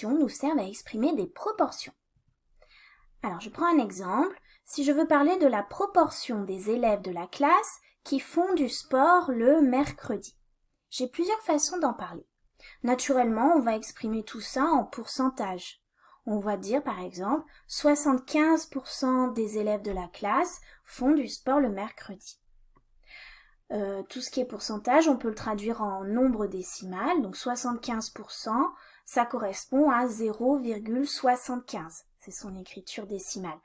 fractions nous servent à exprimer des proportions. Alors, je prends un exemple. Si je veux parler de la proportion des élèves de la classe qui font du sport le mercredi, j'ai plusieurs façons d'en parler. Naturellement, on va exprimer tout ça en pourcentage. On va dire par exemple 75% des élèves de la classe font du sport le mercredi. Tout ce qui est pourcentage, on peut le traduire en nombre décimal. Donc 75%, ça correspond à 0,75. C'est son écriture décimale.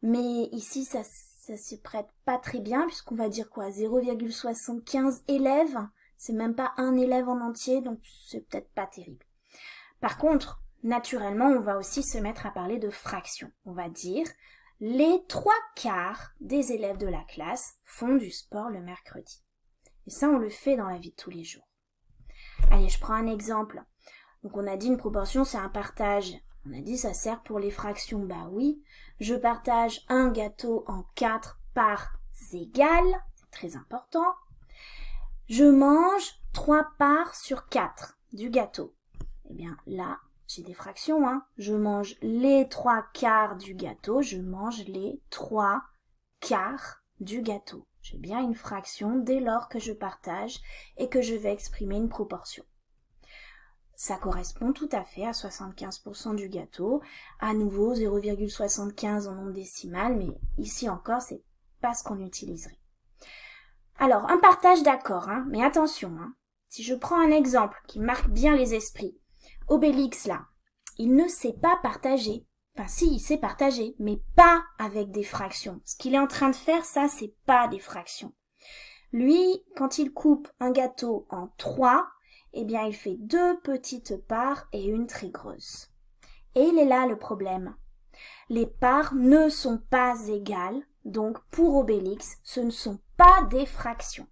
Mais ici, ça se prête pas très bien puisqu'on va dire quoi, 0,75 élèves. C'est même pas un élève en entier, donc c'est peut-être pas terrible. Par contre, naturellement, on va aussi se mettre à parler de fractions. On va dire les 3/4 des élèves de la classe font du sport le mercredi. Et ça, on le fait dans la vie de tous les jours. Allez, je prends un exemple. Donc, on a dit une proportion, c'est un partage. On a dit ça sert pour les fractions. Bah oui, je partage un gâteau en 4 parts égales. C'est très important. Je mange 3 parts sur 4 du gâteau. Eh bien, là, j'ai des fractions, hein. Je mange les 3/4 du gâteau, je mange les 3/4 du gâteau. J'ai bien une fraction dès lors que je partage et que je vais exprimer une proportion. Ça correspond tout à fait à 75% du gâteau. À nouveau, 0,75 en nombre décimal, mais ici encore, c'est pas ce qu'on utiliserait. Alors, un partage d'accord, hein, mais attention, hein. Si je prends un exemple qui marque bien les esprits, Obélix, là, il ne sait pas partager. Enfin, si, il sait partager, mais pas avec des fractions. Ce qu'il est en train de faire, ça, c'est pas des fractions. Lui, quand il coupe un gâteau en 3, eh bien, il fait 2 petites parts et une très grosse. Et il est là le problème. Les parts ne sont pas égales, donc pour Obélix, ce ne sont pas des fractions.